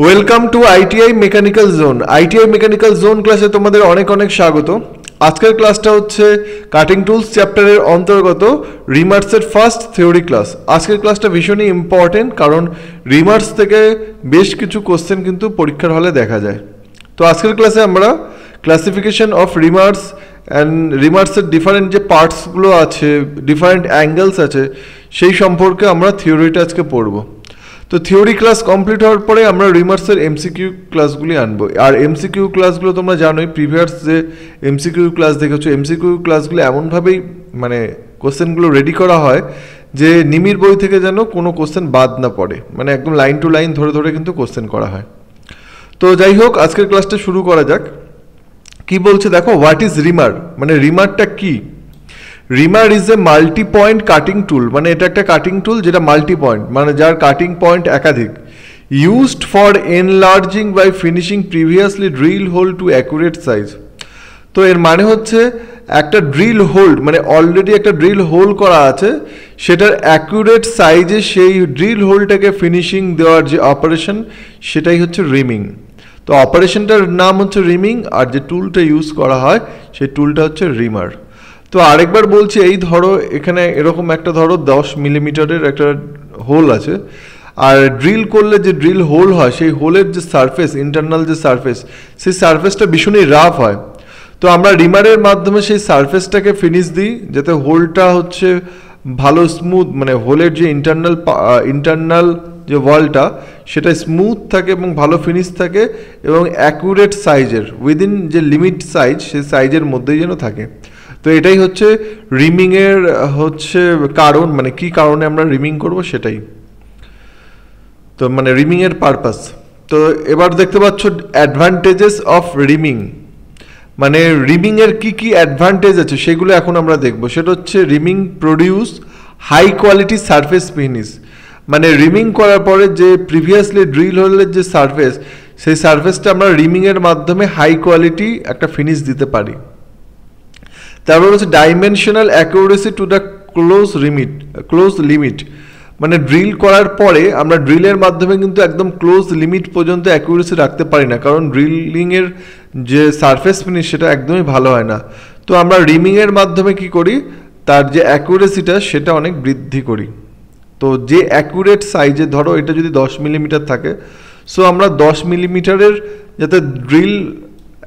Welcome to ITI mechanical zone. ITI mechanical zone ক্লাসে তোমাদের অনেক অনেক স্বাগত। আজকের ক্লাসটা হচ্ছে কাটিং টুলস চ্যাপ্টারের অন্তর্গত রিমার্সের ফার্স্ট থিওরি ক্লাস। আজকের ক্লাসটা ভীষণই ইম্পর্টেন্ট, কারণ রিমার্স থেকে বেশ কিছু কোশ্চেন কিন্তু পরীক্ষার হলে দেখা যায়। তো আজকের ক্লাসে আমরা ক্লাসিফিকেশন অফ রিমার্স অ্যান্ড রিমার্সের ডিফারেন্ট যে পার্টসগুলো আছে, ডিফারেন্ট অ্যাঙ্গেলস আছে, সেই সম্পর্কে আমরা থিওরিটা আজকে পড়ব। তো থিওরি ক্লাস কমপ্লিট হওয়ার পরে আমরা রিমার্সের এমসিকিউ ক্লাসগুলি আনবো। আর এমসিকিউ ক্লাসগুলো তোমরা জানোই, প্রিভিয়াস যে এমসিকিউ ক্লাস দেখেছো, এমসিকিউ ক্লাসগুলো এমনভাবেই মানে কোশ্চেনগুলো রেডি করা হয় যে নিমির বই থেকে যেন কোনো কোশ্চেন বাদ না পড়ে, মানে একদম লাইন টু লাইন ধরে ধরে কিন্তু কোশ্চেন করা হয়। তো যাই হোক, আজকের ক্লাসটা শুরু করা যাক। কি বলছে দেখো, হোয়াট ইজ রিমার, মানে রিমারটা কি? Reamer is a multi point cutting tool, মানে এটা একটা কাটিং টুল যেটা মাল্টি পয়েন্ট, মানে যার কাটিং পয়েন্ট একাধিক, used for enlarging by finishing previously drill hole to accurate size. তো এর মানে হচ্ছে একটা ড্রিল হোল্ড, মানে অলরেডি একটা ড্রিল হোল করা আছে, সেটার অ্যাকুরেট সাইজে সেই ড্রিল হোলটাকে ফিনিশিং দেওয়ার যে অপারেশন, সেটাই হচ্ছে রিমিং। তো অপারেশনটার নাম হচ্ছে রিমিং, আর যে টুলটা ইউজ করা হয় সেই টুলটা হচ্ছে রিমার। তো আরেকবার বলছি, এই ধরো এখানে এরকম একটা ধরো 10 মিলিমিটারের একটা হোল আছে, আর ড্রিল করলে যে ড্রিল হোল হয় সেই হোলের যে সারফেস, ইন্টারনাল যে সারফেস, সেই সারফেসটা ভীষণই রাফ হয়। তো আমরা রিমারের মাধ্যমে সেই সারফেসটাকে ফিনিশ দিই যাতে হোলটা হচ্ছে ভালো স্মুথ, মানে হোলের যে ইন্টারনাল যে ওয়ালটা সেটা স্মুথ থাকে এবং ভালো ফিনিশ থাকে, এবং অ্যাকুরেট সাইজের, উইদিন যে লিমিট সাইজ, সেই সাইজের মধ্যেই যেন থাকে। তো এটাই হচ্ছে রিমিংয়ের হচ্ছে কারণ, মানে কি কারণে আমরা রিমিং করব সেটাই, তো মানে রিমিংয়ের পারপাস। তো এবার দেখতে পাচ্ছ অ্যাডভান্টেজেস অফ রিমিং, মানে রিমিংয়ের কি কি অ্যাডভান্টেজ আছে সেগুলো এখন আমরা দেখব। সেটা হচ্ছে reaming produce high quality surface finish, মানে রিমিং করার পরে যে প্রিভিয়াসলি ড্রিল হোলের যে সারফেস, সেই সারফেসটা আমরা রিমিংয়ের মাধ্যমে হাই কোয়ালিটি একটা ফিনিশ দিতে পারি। তারপর হচ্ছে dimensional accuracy to the close limit, মানে ড্রিল করার পরে আমরা ড্রিলের মাধ্যমে কিন্তু একদম ক্লোজ লিমিট পর্যন্ত অ্যাকুরেসি রাখতে পারি না, কারণ ড্রিলিংয়ের যে সারফেস ফিনিশ সেটা একদমই ভালো হয় না। তো আমরা রিমিংয়ের মাধ্যমে কি করি, তার যে অ্যাকুরেসিটা সেটা অনেক বৃদ্ধি করি। তো যে অ্যাকুরেট সাইজে, ধরো এটা যদি 10 মিলিমিটার থাকে, সো আমরা 10 মিলিমিটারের যাতে ড্রিল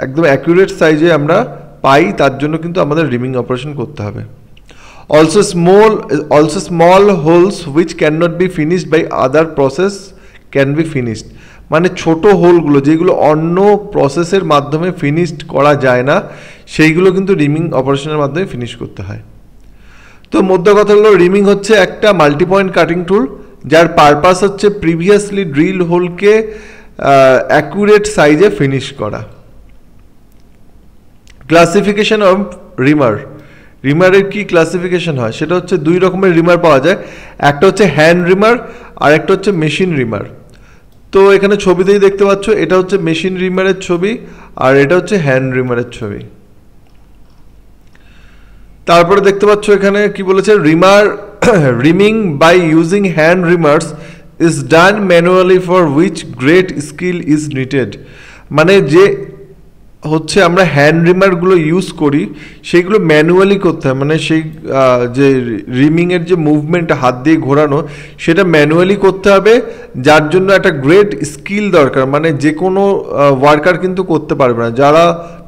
একদম অ্যাকুরেট সাইজে আমরা পাই, তার জন্য কিন্তু আমাদের রিমিং অপারেশন করতে হবে। Also small holes which can not be finished by other process can be finished, মানে ছোট হোলগুলো যেগুলো অন্য প্রসেসের মাধ্যমে ফিনিশড করা যায় না, সেইগুলো কিন্তু রিমিং অপারেশনের মাধ্যমে ফিনিশ করতে হয়। তো মধ্য কথা হলো, রিমিং হচ্ছে একটা মাল্টি পয়েন্ট কাটিং টুল যার পারপাস হচ্ছে প্রিভিয়াসলি ড্রিল হোলকে অ্যাকুরেট সাইজে ফিনিশ করা। ক্লাসিফিকেশন অফ রিমার, রিমারের কি ক্লাসিফিকেশন হয় সেটা হচ্ছে দুই রকমের রিমার পাওয়া যায়, একটা হচ্ছে হ্যান্ড রিমার আর একটা হচ্ছে মেশিন রিমার। তো এখানে ছবিতেই দেখতে পাচ্ছ, এটা হচ্ছে মেশিন রিমারের ছবি আর এটা হচ্ছে হ্যান্ড রিমারের ছবি। তারপরে দেখতে পাচ্ছ এখানে কি বলেছে, reaming by using hand reamers is done manually for which great skill is needed, মানে যে হচ্ছে আমরা হ্যান্ড রিমারগুলো ইউজ করি সেইগুলো ম্যানুয়ালি করতে হয়, মানে সেই যে রিমিংয়ের যে মুভমেন্ট হাত দিয়ে ঘোরানো সেটা ম্যানুয়ালি করতে হবে, যার জন্য একটা গ্রেট স্কিল দরকার, মানে যে কোনো ওয়ার্কার কিন্তু করতে পারবে না,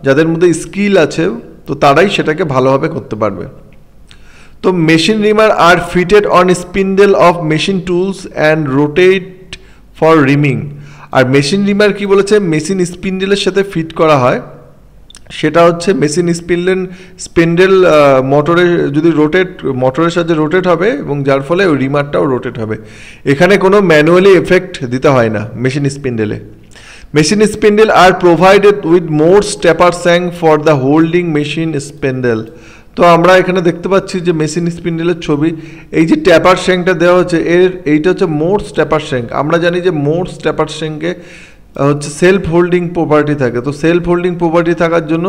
যাদের মধ্যে স্কিল আছে তো তারাই সেটাকে ভালোভাবে করতে পারবে। তো machine reamer are fitted on spindle of machine tools and rotate for reaming. আর মেশিন রিমার কি বলেছে, মেশিন স্পিন্ডেলের সাথে ফিট করা হয়, সেটা হচ্ছে মেশিন স্পিন্ডেল মোটরে যদি মোটরের সাথে রোটেট হবে, এবং যার ফলে ওই রিমারটাও রোটেট হবে। এখানে কোনো ম্যানুয়ালি এফেক্ট দিতে হয় না মেশিন স্পিন্ডেলে। Machine spindle are provided with Morse taper shank for the holding machine spindle. তো আমরা এখানে দেখতে পাচ্ছি যে মেশিন স্পিন্ডেলের ছবি, এই যে ট্যাপার শ্যাঙ্কটা দেওয়া হচ্ছে এইটা হচ্ছে মোর স্টেপার শ্যাঙ্ক। আমরা জানি যে মোর স্টেপার শ্যাঙ্কে হচ্ছে সেলফ হোল্ডিং প্রপার্টি থাকে, তো সেলফ হোল্ডিং প্রপার্টি থাকার জন্য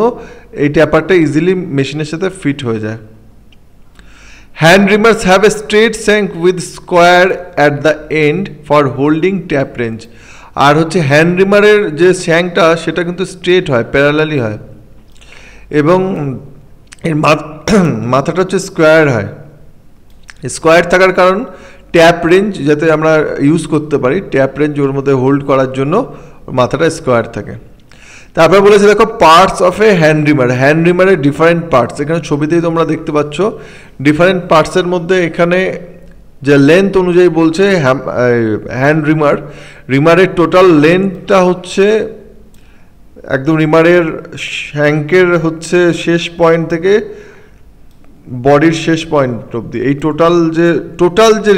এই ট্যাপারটা ইজিলি মেশিনের সাথে ফিট হয়ে যায়। Hand reamers have a straight shank with square at the end for holding tap wrench. আর হচ্ছে হ্যান্ড রিমারের যে শ্যাংটা সেটা কিন্তু স্ট্রেট হয়, প্যারালালি হয়, এবং এর মাথাটা হচ্ছে স্কোয়ার হয়। স্কোয়ার থাকার কারণ ট্যাপ রেঞ্জ যাতে আমরা ইউজ করতে পারি, ট্যাপ রেঞ্জ ওর মধ্যে হোল্ড করার জন্য মাথাটা স্কোয়ার থাকে। তারপর বলেছে দেখো parts of a hand reamer, hand রিমারের ডিফারেন্ট পার্টস, এখানে ছবিতেই তোমরা দেখতে পাচ্ছ ডিফারেন্ট পার্টসের মধ্যে এখানে যে লেন্থ অনুযায়ী বলছে হ্যান্ড রিমারের টোটাল লেন্থটা হচ্ছে একদম রিমারের শ্যাঙ্কের হচ্ছে শেষ পয়েন্ট থেকে বডির শেষ পয়েন্ট অবধি, এই টোটাল যে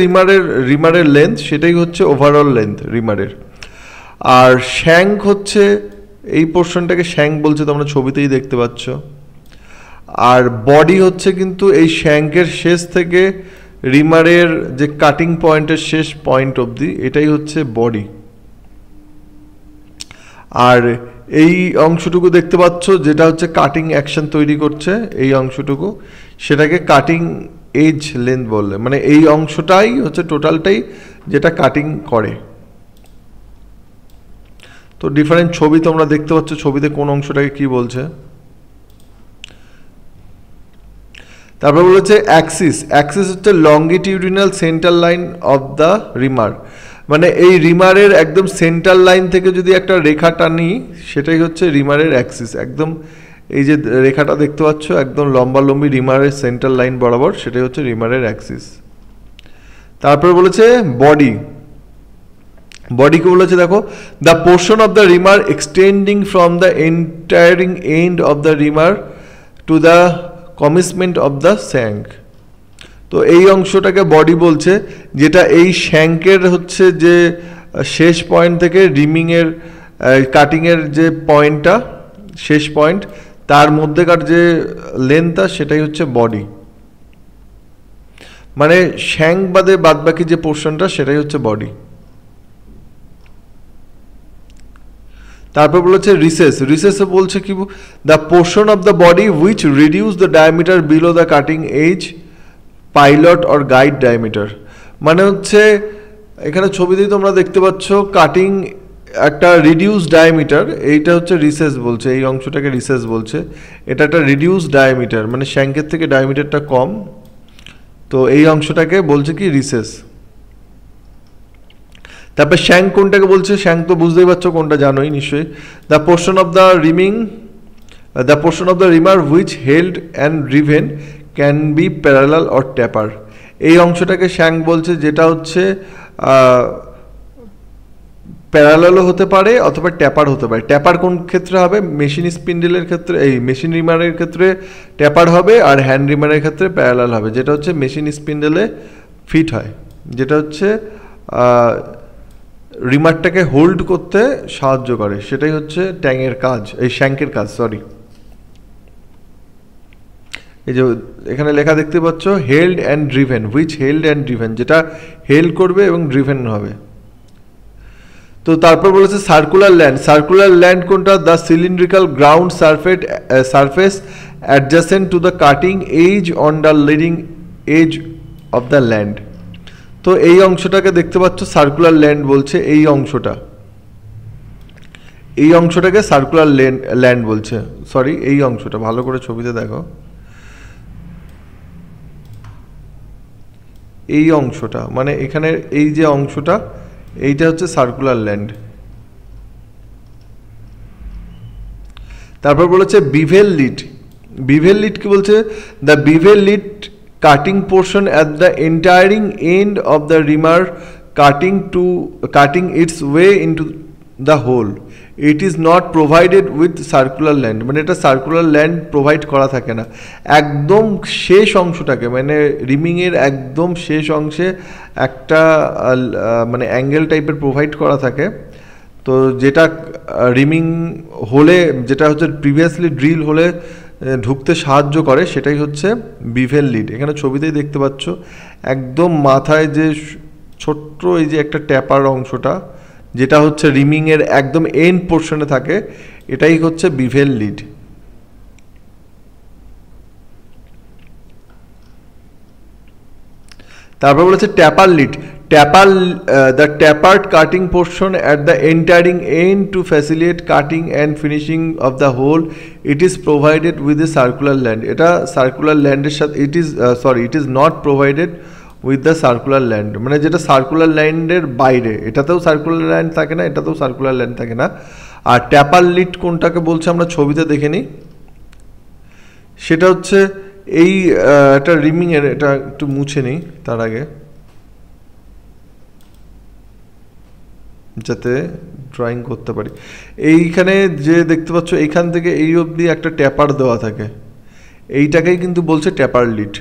রিমারের লেন্থ সেটাই হচ্ছে ওভারঅল লেন্থ রিমারের। আর শ্যাঙ্ক হচ্ছে এই পোর্শনটাকে শ্যাঙ্ক বলছে, তোমরা ছবিতেই দেখতে পাচ্ছ। আর বডি হচ্ছে কিন্তু এই শ্যাঙ্কের শেষ থেকে রিমারের যে কাটিং পয়েন্টের শেষ পয়েন্ট অবধি, এটাই হচ্ছে বডি। আর এই অংশটুকু দেখতে পাচ্ছ যেটা হচ্ছে কাটিং অ্যাকশন তৈরি করছে, এই অংশটুকু সেটাকে কাটিং এজ লেন্থ বললে, মানে এই অংশটাই হচ্ছে টোটালটাই যেটা কাটিং করে। তো ডিফারেন্ট ছবি তোমরা দেখতে পাচ্ছ, ছবিতে কোন অংশটাকে কি বলছে। তারপর বলেছে অ্যাক্সিস হচ্ছে longitudinal centre line of the reamer, মানে এই রিমারের একদম সেন্টার লাইন থেকে যদি একটা রেখা টানি সেটাই হচ্ছে রিমারের অ্যাক্সিস। একদম এই যে রেখাটা দেখতে পাচ্ছ একদম লম্বালম্বি রিমারের সেন্টার লাইন বরাবর, সেটাই হচ্ছে রিমারের অ্যাক্সিস। তারপর বলেছে বডিকে বলেছে দেখো the portion of the reamer extending from the entering end of the reamer to the commencement of the shank. তো এই অংশটাকে বডি বলছে, যেটা এই শ্যাঙ্কের হচ্ছে যে শেষ পয়েন্ট থেকে রিমিংয়ের কাটিংয়ের যে পয়েন্টটা শেষ পয়েন্ট তার মধ্যেকার যে লেন্থটা সেটাই হচ্ছে বডি, মানে শ্যাঙ্ক বাদে বাদবাকি যে পোর্শনটা সেটাই হচ্ছে বডি। তারপর বলেছে রিসেসে বলছে কি, the portion of the body which reduce the diameter below the cutting age pilot or guide diameter, মানে হচ্ছে এখানে ছবিতেই তোমরা দেখতে পাচ্ছ কাটিং একটা রিডিউস ডায়ামিটার, এইটা হচ্ছে রিসেস বলছে, এই অংশটাকে রিসেস বলছে। এটা একটা রিডিউস ডায়ামিটার, মানে শ্যাঙ্কের থেকে ডায়ামিটারটা কম, তো এই অংশটাকে বলছে কি রিসেস। তারপর শ্যাঙ্ক কোনটাকে বলছে, শ্যাঙ্ক তো বুঝতেই পারছো কোনটা, জানোই নিশ্চয়ই। The portion of the reamer which held and driven can be parallel or taper, এই অংশটাকে শ্যাঙ্ক বলছে, যেটা হচ্ছে প্যারালালও হতে পারে অথবা ট্যাপার হতে পারে। ট্যাপার কোন ক্ষেত্রে হবে, মেশিন স্পিন্ডেলের ক্ষেত্রে, এই মেশিন রিমারের ক্ষেত্রে ট্যাপার হবে, আর হ্যান্ড রিমারের ক্ষেত্রে প্যারালাল হবে, যেটা হচ্ছে মেশিন স্পিন্ডেলে ফিট হয়, যেটা হচ্ছে রিমারটাকে হোল্ড করতে সাহায্য করে, সেটাই হচ্ছে ট্যাঙের কাজ, এই শ্যাঙ্কের কাজ, সরি। এই যে এখানে লেখা দেখতে পাচ্ছ held and driven, which held and driven, যেটা হেল্ড করবে এবং ড্রিভেন হবে। তো তারপর বলেছে সার্কুলার ল্যান্ড কোনটা, the cylindrical ground surface adjacent to the cutting edge on the leading edge of the land. তো এই অংশটাকে দেখতে পাচ্ছ সার্কুলার ল্যান্ড বলছে, এই অংশটাকে সার্কুলার ল্যান্ড বলছে, সরি এই অংশটা, ভালো করে ছবিতে দেখো, এই অংশটা মানে এখানে এই যে অংশটা এইটা হচ্ছে সার্কুলার ল্যান্ড। তারপর বলেছে বিভেল লিড কি বলছে, the bevel lead cutting portion at the entering end of the reamer cutting its way into the hole, it is not provided with circular land, মানে এটা সার্কুলার ল্যান্ড প্রোভাইড করা থাকে না। একদম শেষ অংশটাকে মানে রিমিংয়ের একদম শেষ অংশে একটা মানে অ্যাঙ্গেল টাইপের প্রোভাইড করা থাকে, তো যেটা রিমিং হলে, যেটা হচ্ছে প্রিভিয়াসলি ড্রিল হলে ঢুকতে সাহায্য করে, সেটাই হচ্ছে বিভেল লিড। এখানে ছবিতেই দেখতে পাচ্ছ একদম মাথায় যে ছোট্ট এই যে একটা ট্যাপার অংশটা, যেটা হচ্ছে রিমিংয়ের একদম এন্ড পোর্শনে থাকে, এটাই হচ্ছে বিভেল লিড। তারপর বলেছে the tapered cutting portion at the entering end to facilitate cutting and finishing of the hole. It is provided with a circular land. এটা circular land এর সাথে it is not provided with the circular land, মানে যেটা circular ল্যান্ডের বাইরে, এটাতেও circular land থাকে না, এটাতেও সার্কুলার ল্যান্ড থাকে না। আর ট্যাপার লিড কোনটাকে বলছে আমরা ছবিতে দেখে নিই। সেটা হচ্ছে এই একটা রিমিং এর, এটা একটু মুছে নিই তার আগে যাতে ড্রয়িং করতে পারি। এইখানে যে দেখতে পাচ্ছ এইখান থেকে এই অবধি একটা ট্যাপার দেওয়া থাকে, এইটাকেই কিন্তু বলছে ট্যাপার লিড।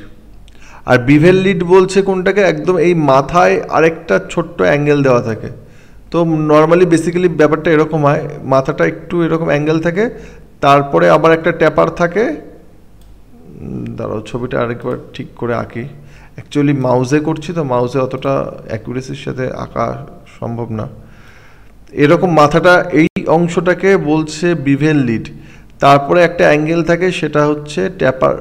আর বিভেল লিড বলছে কোনটাকে, একদম এই মাথায় আরেকটা ছোট্ট অ্যাঙ্গেল দেওয়া থাকে। তো নর্মালি বেসিক্যালি ব্যাপারটা এরকম হয়, মাথাটা একটু এরকম অ্যাঙ্গেল থাকে, তারপরে আবার একটা ট্যাপার থাকে। দাঁড়াও ছবিটা আরেকবার ঠিক করে আঁকি, অ্যাকচুয়ালি মাউসে করছি তো মাউসে অতটা অ্যাকুরেসির সাথে আঁকা সম্ভব না। এরকম মাথাটা এই অংশটাকে বলছে বিভেল লিড, তারপরে একটা অ্যাঙ্গেল থাকে সেটা হচ্ছে ট্যাপার।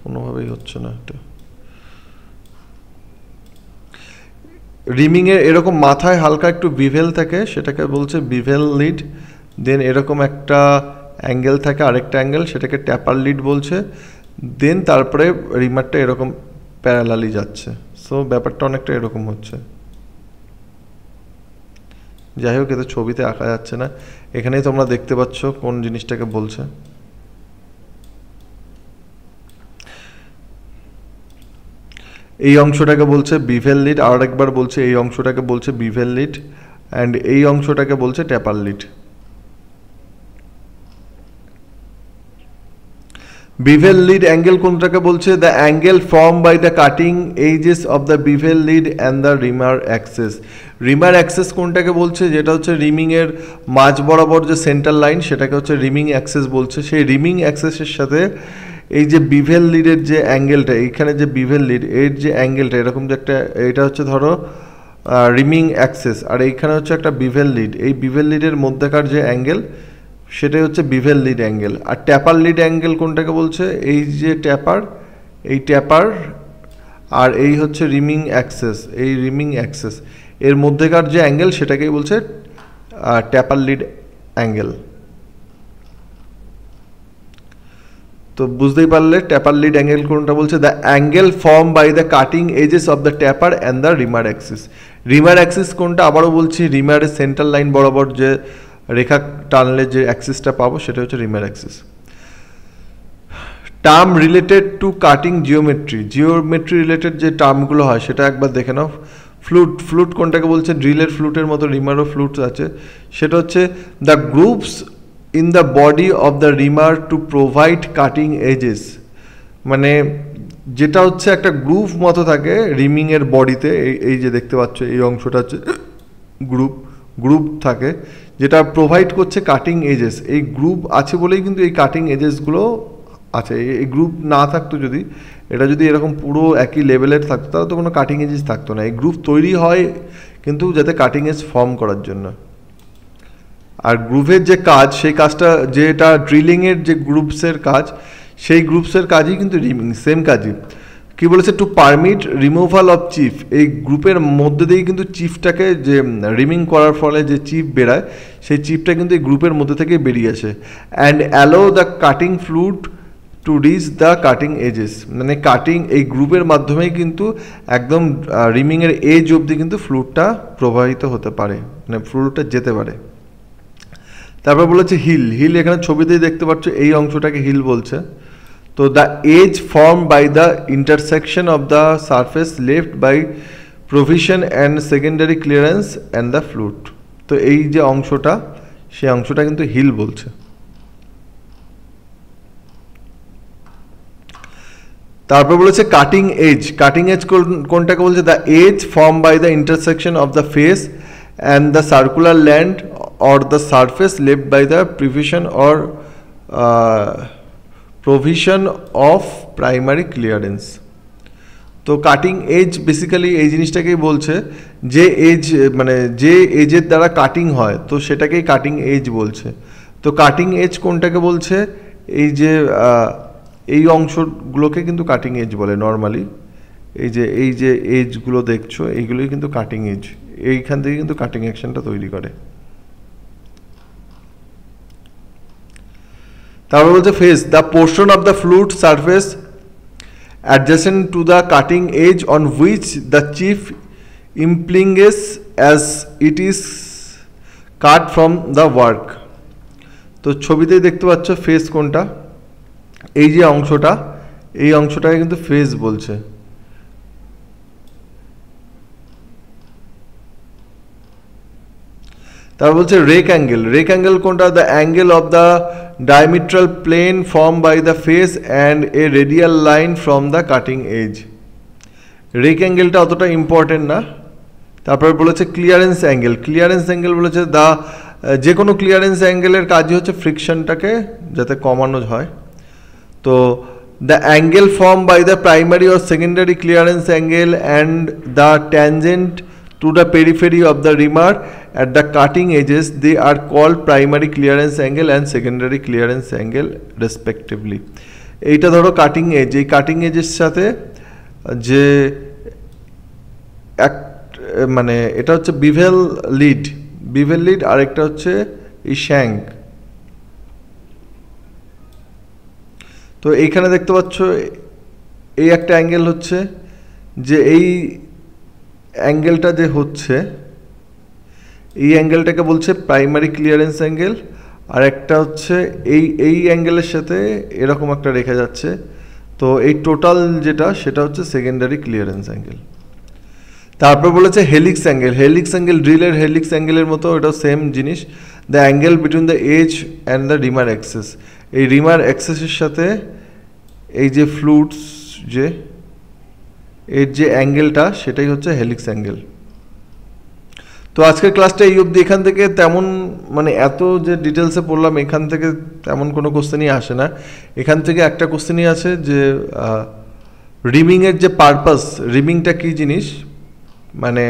কোনোভাবেই হচ্ছে না এটা। রিমিংয়ের এরকম মাথায় হালকা একটু বিভেল থাকে, সেটাকে বলছে বিভেল লিড। দেন এরকম একটা অ্যাঙ্গেল থাকে, আরেকটা অ্যাঙ্গেল, সেটাকে ট্যাপার লিড বলছে। দেন তারপরে রিমারটা এরকম প্যারালালি যাচ্ছে। সো ব্যাপারটা অনেকটা এরকম হচ্ছে। যাই হোক, এতে ছবিতে আঁকা যাচ্ছে না, এখানেই তোমরা দেখতে পাচ্ছ কোন জিনিসটাকে বলছে। এই অংশটাকে বলছে বিভেল লিড, আর একবার বলছে এই অংশটাকে বলছে বিভেল লিড, অ্যান্ড এই অংশটাকে বলছে ট্যাপার লিড। Bevel lead angle কোনটাকে বলছে? The angle formed by the cutting edges of the bevel lead and the rimmer axis. Reamer axis কোনটাকে বলছে? যেটা হচ্ছে রিমিং এর মাঝ বরাবর যে সেন্টার লাইন, সেটাকে হচ্ছে রিমিং অ্যাক্সেস বলছে। সেই রিমিং অ্যাক্সেসের সাথে এই যে বিভেল লিডের যে অ্যাঙ্গেলটা, এইখানে যে বিভেল লিড এর যে অ্যাঙ্গেলটা এরকম যে একটা, এটা হচ্ছে ধরো রিমিং অ্যাক্সেস, আর এইখানে হচ্ছে একটা বিভেল লিড। এই বিভেল লিডের মধ্যেকার যে অ্যাঙ্গেল সেটাই হচ্ছে বিভেল লিড অ্যাঙ্গেল। আর ট্যাপার লিড অ্যাঙ্গেল কোনটাকে বলছে? এই যে ট্যাপার, এই ট্যাপার আর এই হচ্ছে রিমিং অ্যাক্সেস, এই রিমিং অ্যাক্সেস এর মধ্যেকার যে অ্যাঙ্গেল সেটাকেই বলছে ট্যাপার লিড অ্যাঙ্গেল। তো বুঝতেই পারলে ট্যাপার লিড অ্যাঙ্গেল কোনটা বলছে? The angle form by the cutting edges of the taper and the reamer axis. Reamer axis কোনটা? আবারও বলছি, রিমারের সেন্টার লাইন বরাবর যে রেখা টানলে যে অ্যাক্সিসটা পাবো সেটা হচ্ছে reamer axis. Term related to cutting geometry, geometry related যে টার্মগুলো হয় সেটা একবার দেখে নাও। ফ্লুট, ফ্লুট কোনটাকে বলছে? ড্রিলের ফ্লুটের মতো রিমারও ফ্লুট আছে। সেটা হচ্ছে the grooves in the body of the reamer to provide cutting edges. মানে যেটা হচ্ছে একটা গ্রুপ মতো থাকে রিমিংয়ের বডিতে, এই যে দেখতে পাচ্ছ এই অংশটা হচ্ছে গ্রুপ থাকে যেটা প্রোভাইড করছে কাটিং এজেস। এই গ্রুপ আছে বলেই কিন্তু এই কাটিং এজেসগুলো আছে। এই গ্রুপ না থাকতো, যদি এটা যদি এরকম পুরো একই লেভেলের থাকতো তাহলে তো কোনো কাটিং এজেস থাকতো না। এই গ্রুপ তৈরি হয় কিন্তু যাতে কাটিং এজ ফর্ম করার জন্য। আর গ্রুপের যে কাজ, সেই কাজটা যেটা ড্রিলিংয়ের যে গ্রুপসের কাজ, সেই গ্রুপসের কাজই কিন্তু রিমিং, সেম কাজই। কি বলেছে? To permit removal of chip. এই গ্রুপের মধ্যে দিয়েই কিন্তু চিফটাকে, যে রিমিং করার ফলে যে চিফ বেরায় সেই চিফটা কিন্তু এই গ্রুপের মধ্যে থেকে বেরিয়ে আসে। And allow the cutting flute to reach the cutting edges. মানে কাটিং এই গ্রুপের মাধ্যমেই কিন্তু একদম রিমিংয়ের এজ অবধি কিন্তু ফ্লুটটা প্রবাহিত হতে পারে, মানে ফ্লুটটা যেতে পারে। তারপর বলেছে হিল। হিল এখানে ছবিতেই দেখতে পাচ্ছ, এই অংশটাকে হিল বলছে। তো the edge form by the intersection of the surface left by provision and secondary clearance and the flute. তো এই যে অংশটা, সেই অংশটা কিন্তু হিল বলছে। তারপর বলেছে কাটিং এজ। কাটিং এজ কোনটাকে বলছে? The edge form by the intersection of the face and the circular land or the surface left by the provision or provision of primary clearance. তো কাটিং এজ বেসিক্যালি এই জিনিসটাকেই বলছে, যে age মানে যে এজের দ্বারা কাটিং হয় তো সেটাকেই কাটিং এজ বলছে। তো কাটিং এজ কোনটাকে বলছে? এই যে এই অংশগুলোকে কিন্তু কাটিং এজ বলে নর্মালি। এই যে এজগুলো দেখছো এইগুলোই কিন্তু কাটিং এজ, এইখান থেকে কিন্তু কাটিং অ্যাকশনটা তৈরি করে। তারপর বলছে face, the portion of the fluid surface adjacent to the cutting edge on which the chip impinges as it is cut from the work। তো ছবিতেই দেখতে পাচ্ছ ফেস কোনটা, এই যে অংশটা, এই অংশটাকে কিন্তু ফেস বলছে। তারপর বলছে রেক অ্যাঙ্গেল, রেক অ্যাঙ্গেল কোনটা, the angle of the diametral plane formed by the face and a radial line from the cutting edge। Rake অ্যাঙ্গেলটা অতটা ইম্পর্টেন্ট না। তারপর বলেছে ক্লিয়ারেন্স অ্যাঙ্গেল, ক্লিয়ারেন্স অ্যাঙ্গেল বলেছে দা যে কোনো ক্লিয়ারেন্স অ্যাঙ্গেলের কাজই হচ্ছে ফ্রিকশনটাকে যাতে কমানো হয়। তো the angle form by the primary or secondary clearance angle and the tangent to the periphery of the reamer at the cutting edges, they are called primary clearance angle and secondary clearance angle respectively। এইটা ধরো cutting edge, এই cutting এজের সাথে যে এক মানে এটা হচ্ছে বিভেল লিড আর একটা হচ্ছে এই শ্যাঙ্ক। তো এইখানে দেখতে পাচ্ছ এই একটা অ্যাঙ্গেল হচ্ছে যে এই অ্যাঙ্গেলটা যে হচ্ছে এই অ্যাঙ্গেলটাকে বলছে প্রাইমারি ক্লিয়ারেন্স অ্যাঙ্গেল, আর একটা হচ্ছে এই অ্যাঙ্গেলের সাথে এরকম একটা রেখা যাচ্ছে, তো এই টোটাল যেটা সেটা হচ্ছে সেকেন্ডারি ক্লিয়ারেন্স অ্যাঙ্গেল। তারপর বলেছে হেলিক্স অ্যাঙ্গেল, হেলিক্স অ্যাঙ্গেল ড্রিলের হেলিক্স অ্যাঙ্গেলের মতো, এটাও সেম জিনিস, the angle between the edge and the reamer axis. এই রিমার অ্যাক্সেসের সাথে এই যে ফ্লুইডস যে এর যে অ্যাঙ্গেলটা সেটাই হচ্ছে হেলিক্স অ্যাঙ্গেল। তো আজকের ক্লাসটা এই অবধি, এখান থেকে তেমন মানে এত যে ডিটেলসে পড়লাম এখান থেকে তেমন কোনো কোশ্চেনই আসে না। এখান থেকে একটা কোশ্চেনই আছে যে রিমিংয়ের যে পারপাস, রিমিংটা কী জিনিস, মানে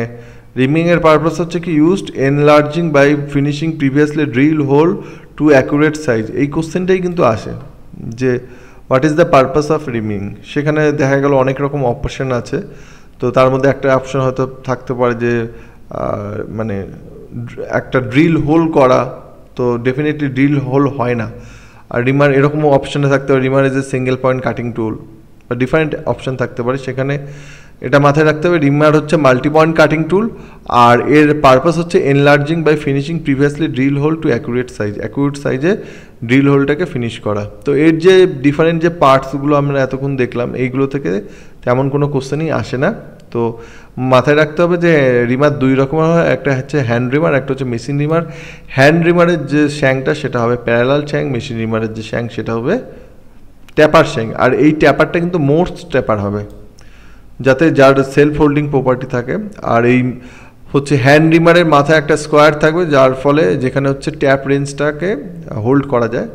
রিমিংয়ের পারপাস হচ্ছে কি used enlarging by finishing previously drill hole to accurate size. এই কোশ্চেনটাই কিন্তু আসে যে what is the purpose of reaming. সেখানে দেখা গেল অনেক রকম অপশন আছে, তো তার মধ্যে একটা অপশন হয়তো থাকতে পারে যে মানে একটা ড্রিল হোল করা, তো ডেফিনেটলি ড্রিল হোল হয় না। আর রিমার এরকমও অপশানে থাকতে পারে, reamer is a single point cutting tool, বা ডিফারেন্ট অপশান থাকতে পারে। সেখানে এটা মাথায় রাখতে হবে রিমার হচ্ছে মাল্টি পয়েন্ট কাটিং টুল, আর এর পারপাস হচ্ছে enlarging by finishing previously drill hole to accurate size, accurate সাইজে ড্রিল হোলটাকে ফিনিশ করা। তো এর যে ডিফারেন্ট যে পার্টসগুলো আমরা এতক্ষণ দেখলাম এইগুলো থেকে তেমন কোনো কোশ্চেনই আসে না। তো মাথায় রাখতে হবে যে রিমার দুই রকমের হয়, একটা হচ্ছে হ্যান্ড রিমার, একটা হচ্ছে মেশিন রিমার। হ্যান্ড রিমারের যে শ্যাংটা সেটা হবে প্যারালাল শ্যাং, মেশিন রিমারের যে শ্যাং সেটা হবে ট্যাপার শ্যাং। আর এই ট্যাপারটা কিন্তু মোস্ট ট্যাপার হবে, যাতে যার সেলফ হোল্ডিং প্রপার্টি থাকে। আর এই হচ্ছে হ্যান্ড রিমারের মাথায় একটা স্কোয়ার থাকবে, যার ফলে যেখানে হচ্ছে ট্যাপ রেঞ্জটাকে হোল্ড করা যায়।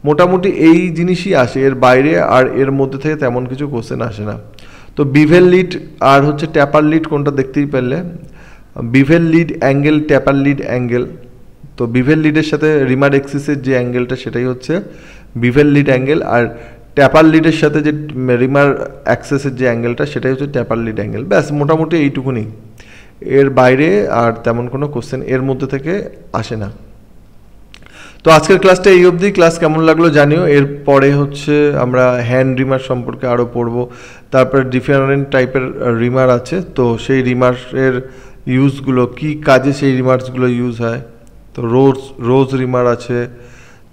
মোটামুটি এই জিনিসই আসে, এর বাইরে আর এর মধ্যে থেকে তেমন কিছু কোশ্চেন আসে না। তো বিভেল লিড আর হচ্ছে ট্যাপার লিড কোনটা দেখতেই পারলে, বিভেল লিড অ্যাঙ্গেল, ট্যাপার লিড অ্যাঙ্গেল। তো বিভেল লিডের সাথে রিমার এক্সিসের যে অ্যাঙ্গেলটা সেটাই হচ্ছে বিভেল লিড অ্যাঙ্গেল, আর ট্যাপার লিডের সাথে যে রিমার অ্যাক্সেসের যে অ্যাঙ্গেলটা সেটাই হচ্ছে ট্যাপার লিড অ্যাঙ্গেল। ব্যাস মোটামুটি এইটুকুনি, এর বাইরে আর তেমন কোনো কোশ্চেন এর মধ্যে থেকে আসে না। তো আজকের ক্লাসটা এই অবধি। ক্লাস কেমন লাগলো জানিও। এরপরে হচ্ছে আমরা হ্যান্ড রিমার সম্পর্কে আরও পড়বো, তারপর ডিফারেন্ট টাইপের রিমার আছে, তো সেই রিমারের ইউজগুলো কী কাজে সেই রিমার্সগুলো ইউজ হয়। তো রোজ রিমার আছে,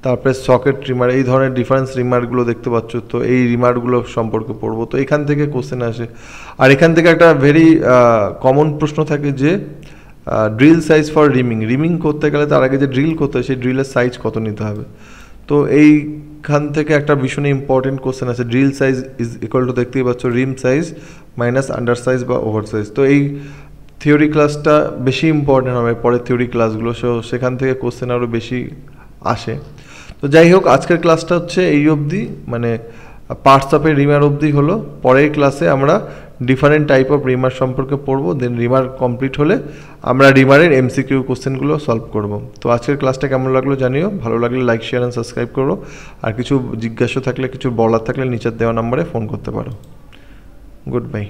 তারপরে সকেট রিমার, এই ধরনের ডিফারেন্স রিমারগুলো দেখতে পাচ্ছ। তো এই রিমারগুলো সম্পর্কে পড়বো, তো এখান থেকে কোশ্চেন আসে। আর এখান থেকে একটা ভেরি কমন প্রশ্ন থাকে যে ড্রিল সাইজ ফর রিমিং করতে গেলে তার আগে যে ড্রিল করতে হয় সেই ড্রিলের সাইজ কত নিতে হবে। তো এইখান থেকে একটা ভীষণ ইম্পর্টেন্ট কোশ্চেন আছে, drill size is equal to দেখতেই পাচ্ছ রিম সাইজ মাইনাস আন্ডার সাইজ বা ওভার সাইজ। তো এই থিওরি ক্লাসটা বেশি ইম্পর্টেন্ট হবে পরের থিওরি ক্লাসগুলো, সো সেখান থেকে কোশ্চেন আরও বেশি আসে। তো যাই হোক, আজকের ক্লাসটা হচ্ছে এই অবধি, মানে পার্টস অফ এ রিমার অবধি হলো। পরের ক্লাসে আমরা ডিফারেন্ট টাইপ অফ রিমার সম্পর্কে পড়বো, দেন রিমার কমপ্লিট হলে আমরা রিমারের এমসিকিউ কোশ্চেনগুলো সলভ করব। তো আজকের ক্লাসটা কেমন লাগলো জানিও, ভালো লাগলে লাইক শেয়ার অ্যান্ড সাবস্ক্রাইব করো। আর কিছু জিজ্ঞাসা থাকলে, কিছু বলার থাকলে নিচের দেওয়া নম্বরে ফোন করতে পারো। Good bye.